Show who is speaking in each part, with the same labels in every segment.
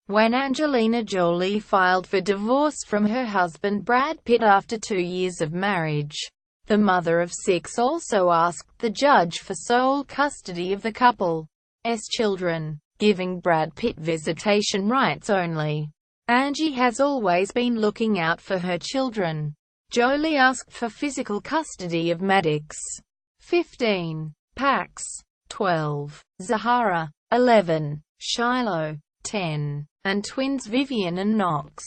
Speaker 1: when Angelina Jolie filed for divorce from her husband Brad Pitt after 2 years of marriage. The mother of 6 also asked the judge for sole custody of the couple's children, giving Brad Pitt visitation rights only. Angie has always been looking out for her children. Jolie asked for physical custody of Maddox, 15, Pax, 12, Zahara, 11, Shiloh, 10, and twins Vivienne and Knox,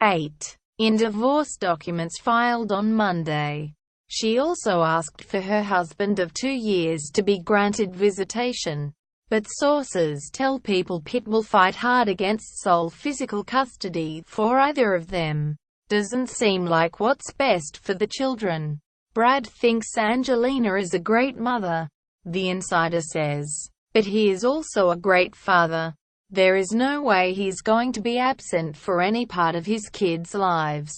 Speaker 1: 8. In divorce documents filed on Monday, she also asked for her husband of 2 years to be granted visitation, but sources tell People Pitt will fight hard against sole physical custody for either of them. Doesn't seem like what's best for the children. Brad thinks Angelina is a great mother, the insider says, but he is also a great father. There is no way he's going to be absent for any part of his kids' lives.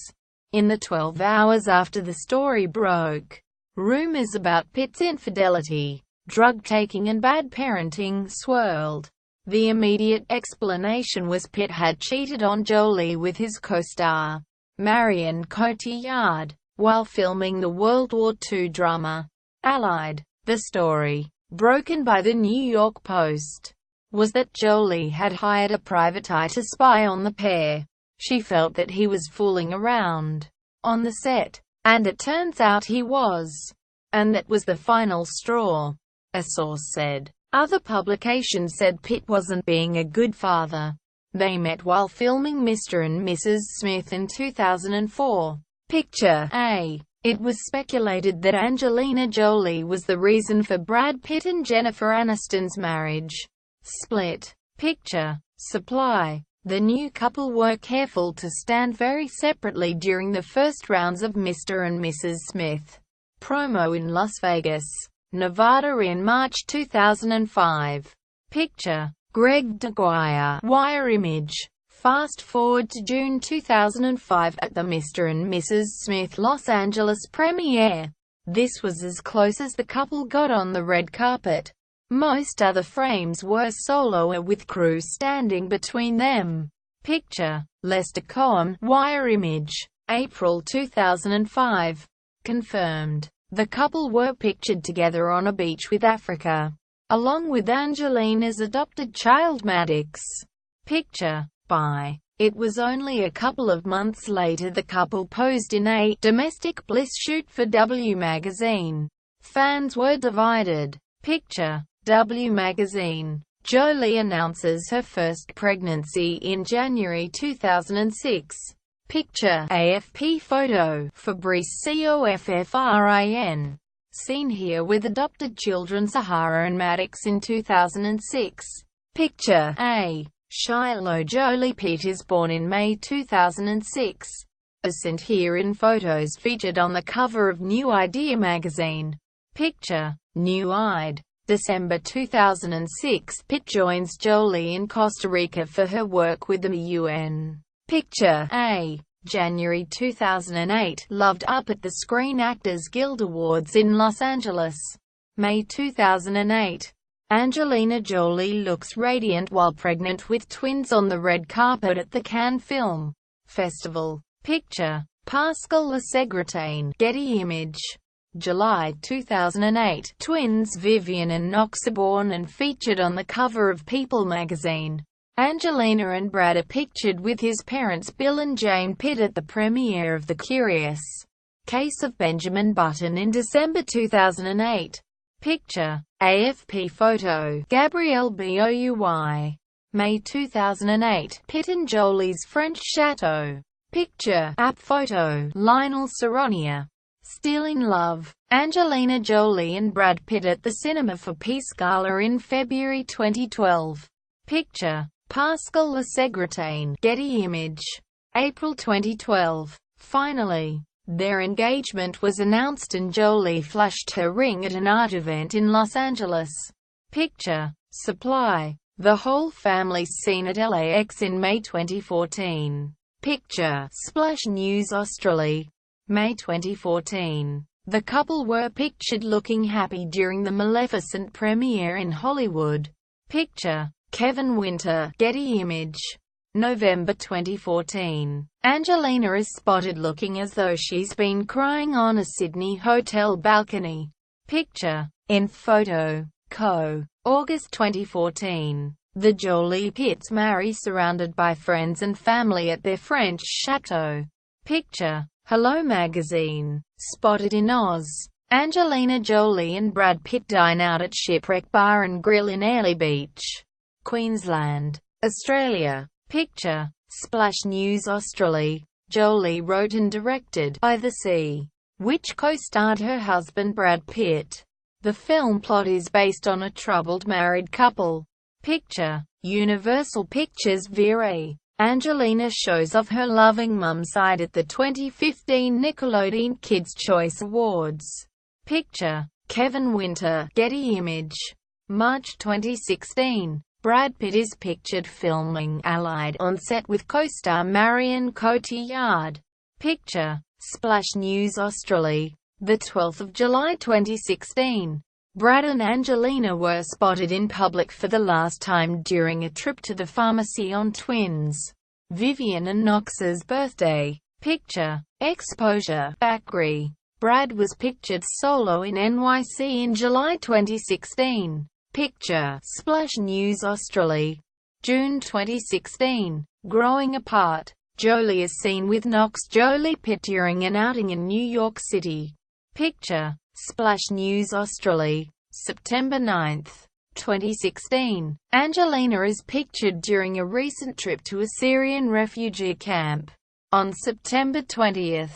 Speaker 1: In the 12 hours after the story broke, rumors about Pitt's infidelity, drug-taking and bad parenting swirled. The immediate explanation was Pitt had cheated on Jolie with his co-star, Marion Cotillard, while filming the World War II drama, Allied. The story, broken by the New York Post, was that Jolie had hired a private eye to spy on the pair. She felt that he was fooling around on the set, and it turns out he was. And that was the final straw, a source said. Other publications said Pitt wasn't being a good father. They met while filming Mr. and Mrs. Smith in 2004. Picture A. It was speculated that Angelina Jolie was the reason for Brad Pitt and Jennifer Aniston's marriage split. Picture Supply. The new couple were careful to stand very separately during the first rounds of Mr. and Mrs. Smith promo in Las Vegas, Nevada in March 2005. Picture Greg Diguire. Wire image. Fast forward to June 2005 at the Mr. and Mrs. Smith Los Angeles premiere. This was as close as the couple got on the red carpet. Most other frames were solo with crew standing between them. Picture Lester Cohen. Wire image. April 2005. Confirmed. The couple were pictured together on a beach with Africa, along with Angelina's adopted child Maddox. Picture by. It was only a couple of months later the couple posed in a domestic bliss shoot for W magazine. Fans were divided. Picture W magazine. Jolie announces her first pregnancy in January 2006. Picture AFP photo. Fabrice Coffrin. Seen here with adopted children Zahara and Maddox in 2006. Picture A. Shiloh. Jolie Pitt is born in May 2006. As sent here in photos featured on the cover of New Idea magazine. Picture New Id. December 2006. Pitt joins Jolie in Costa Rica for her work with the UN. Picture A. January 2008. Loved Up at the Screen Actors Guild Awards in Los Angeles. May 2008. Angelina Jolie looks radiant while pregnant with twins on the red carpet at the Cannes Film Festival. Picture Pascal Lesegretane. Getty image. July 2008. Twins Vivienne and Knox are born and featured on the cover of People magazine. Angelina and Brad are pictured with his parents Bill and Jane Pitt at the premiere of The Curious Case of Benjamin Button in December 2008. Picture AFP photo. Gabrielle Bouy. May 2008. Pitt and Jolie's French Chateau. Picture app photo. Lionel Saronia. Still in Love. Angelina Jolie and Brad Pitt at the Cinema for Peace Gala in February 2012. Picture Pascal Lesegretane. Getty image. April 2012. Finally, their engagement was announced and Jolie flashed her ring at an art event in Los Angeles. Picture Supply. The whole family seen at LAX in May 2014. Picture Splash News Australia. May 2014. The couple were pictured looking happy during the Maleficent premiere in Hollywood. Picture Kevin Winter. Getty image. November 2014. Angelina is spotted looking as though she's been crying on a Sydney hotel balcony. Picture. In photo. Co. August 2014. The Jolie Pitts marry surrounded by friends and family at their French chateau. Picture. Hello Magazine. Spotted in Oz. Angelina Jolie and Brad Pitt dine out at Shipwreck Bar and Grill in Airlie Beach, Queensland, Australia. Picture. Splash News Australia. Jolie wrote and directed By the Sea, which co-starred her husband Brad Pitt. The film plot is based on a troubled married couple. Picture. Universal Pictures VRE. Angelina shows off her loving mum side at the 2015 Nickelodeon Kids' Choice Awards. Picture. Kevin Winter, Getty Image. March 2016. Brad Pitt is pictured filming Allied on set with co-star Marion Cotillard. Picture. Splash News Australia. The 12th of July 2016. Brad and Angelina were spotted in public for the last time during a trip to the pharmacy on twins Vivienne and Knox's birthday. Picture. Exposure. Backry. Brad was pictured solo in NYC in July 2016. Picture. Splash News Australia. June 2016. Growing Apart. Jolie is seen with Knox Jolie Pitt during an outing in New York City. Picture. Splash News Australia. September 9, 2016. Angelina is pictured during a recent trip to a Syrian refugee camp. On September 20,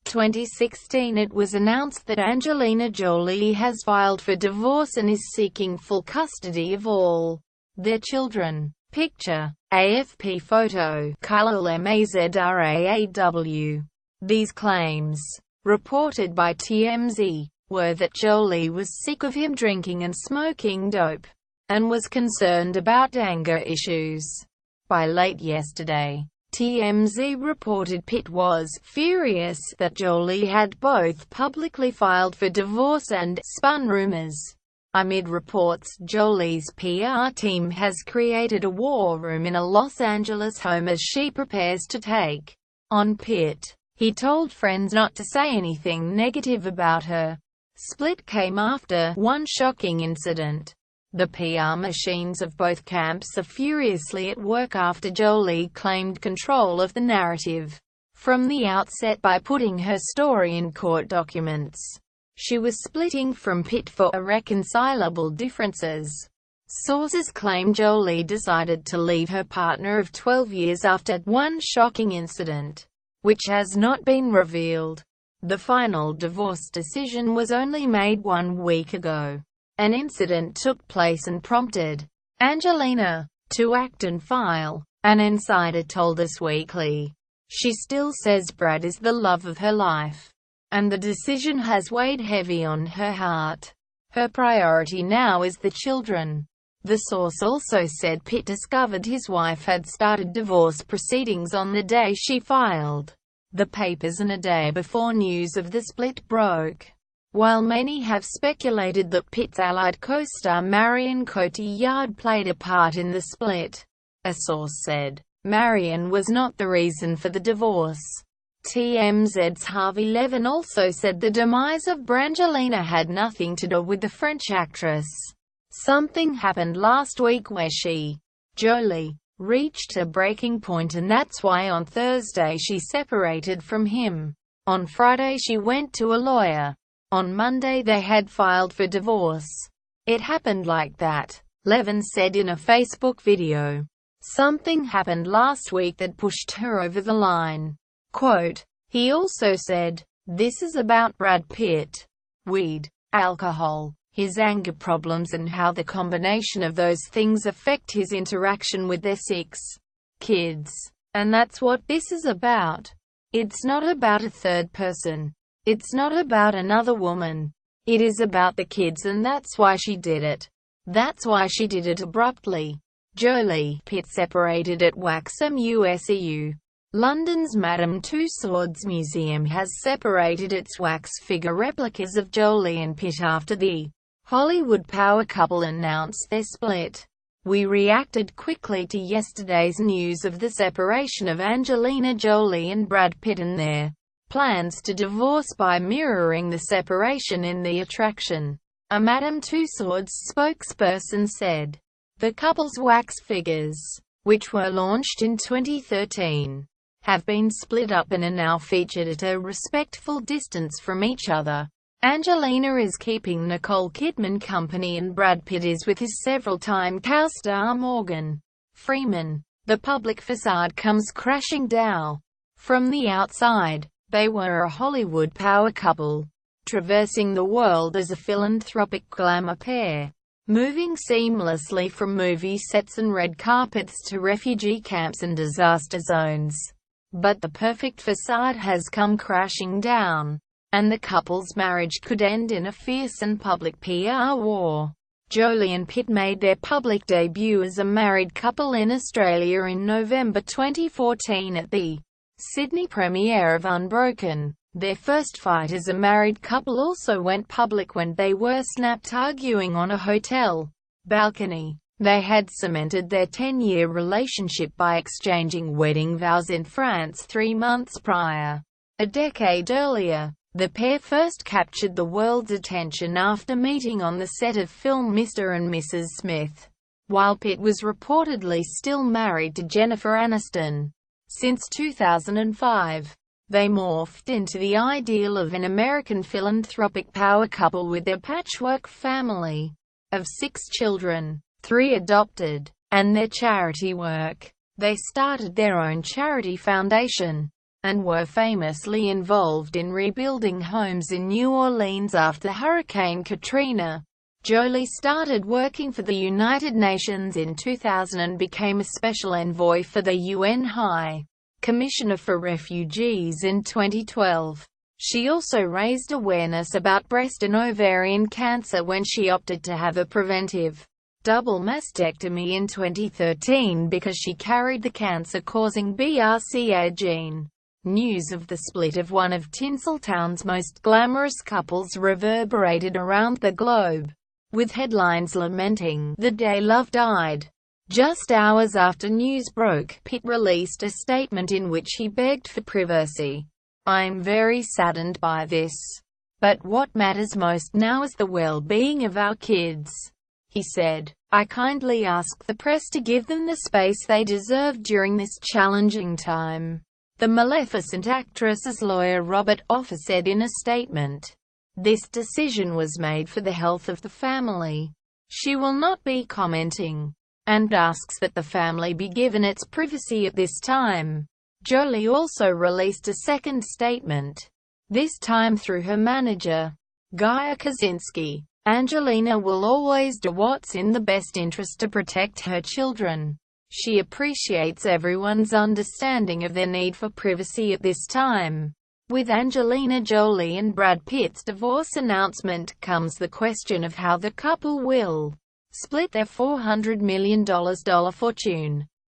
Speaker 1: 2016, it was announced that Angelina Jolie has filed for divorce and is seeking full custody of all their children. Picture. AFP photo. Shiloh Mazraw. These claims, reported by TMZ, were that Jolie was sick of him drinking and smoking dope, and was concerned about anger issues. By late yesterday, TMZ reported Pitt was furious that Jolie had both publicly filed for divorce and spun rumors. Amid reports, Jolie's PR team has created a war room in a Los Angeles home as she prepares to take on Pitt. He told friends not to say anything negative about her split came after one shocking incident. The PR machines of both camps are furiously at work after Jolie claimed control of the narrative from the outset by putting her story in court documents. She was splitting from Pitt for irreconcilable differences. Sources claim Jolie decided to leave her partner of 12 years after one shocking incident, which has not been revealed. The final divorce decision was only made 1 week ago. An incident took place and prompted Angelina to act and file, an insider told Us Weekly. She still says Brad is the love of her life, and the decision has weighed heavy on her heart. Her priority now is the children. The source also said Pitt discovered his wife had started divorce proceedings on the day she filed the papers and a day before news of the split broke. While many have speculated that Pitt's Allied co-star Marion Cotillard played a part in the split, a source said, Marion was not the reason for the divorce. TMZ's Harvey Levin also said the demise of Brangelina had nothing to do with the French actress. Something happened last week where she, Jolie, reached a breaking point, and that's why on Thursday she separated from him. On Friday she went to a lawyer. On Monday they had filed for divorce. It happened like that, Levin said in a Facebook video. Something happened last week that pushed her over the line. Quote, he also said, this is about Brad Pitt. Weed, alcohol, his anger problems and how the combination of those things affect his interaction with their 6 kids. And that's what this is about. It's not about a third person. It's not about another woman. It is about the kids, and that's why she did it. That's why she did it abruptly. Jolie Pitt separated at Waxham USEU. London's Madame Tussauds Museum has separated its wax figure replicas of Jolie and Pitt after the Hollywood power couple announced their split. We reacted quickly to yesterday's news of the separation of Angelina Jolie and Brad Pitt and their plans to divorce by mirroring the separation in The Attraction. A Madame Tussauds spokesperson said. The couple's wax figures, which were launched in 2013, have been split up and are now featured at a respectful distance from each other. Angelina is keeping Nicole Kidman company and Brad Pitt is with his several-time co-star Morgan Freeman. The public facade comes crashing down. From the outside, they were a Hollywood power couple, traversing the world as a philanthropic glamour pair, moving seamlessly from movie sets and red carpets to refugee camps and disaster zones. But the perfect facade has come crashing down, and the couple's marriage could end in a fierce and public PR war. Jolie and Pitt made their public debut as a married couple in Australia in November 2014 at the Sydney premiere of Unbroken. Their first fight as a married couple also went public when they were snapped arguing on a hotel balcony. They had cemented their 10-year relationship by exchanging wedding vows in France 3 months prior. A decade earlier, the pair first captured the world's attention after meeting on the set of film Mr. and Mrs. Smith, while Pitt was reportedly still married to Jennifer Aniston. Since 2005, they morphed into the ideal of an American philanthropic power couple with their patchwork family of 6 children, 3 adopted, and their charity work. They started their own charity foundation, and were famously involved in rebuilding homes in New Orleans after Hurricane Katrina. Jolie started working for the United Nations in 2000 and became a special envoy for the UN High Commissioner for Refugees in 2012. She also raised awareness about breast and ovarian cancer when she opted to have a preventive double mastectomy in 2013 because she carried the cancer-causing BRCA gene. News of the split of one of Tinseltown's most glamorous couples reverberated around the globe, with headlines lamenting the day love died. Just hours after news broke, Pitt released a statement in which he begged for privacy. "I'm very saddened by this. But what matters most now is the well-being of our kids," he said. "I kindly ask the press to give them the space they deserve during this challenging time." The Maleficent actress's lawyer Robert Offer said in a statement, "This decision was made for the health of the family. She will not be commenting, and asks that the family be given its privacy at this time." Jolie also released a second statement, this time through her manager, Gaia Kaczynski. "Angelina will always do what's in the best interest to protect her children. She appreciates everyone's understanding of their need for privacy at this time." With Angelina Jolie and Brad Pitt's divorce announcement comes the question of how the couple will split their $400 million fortune.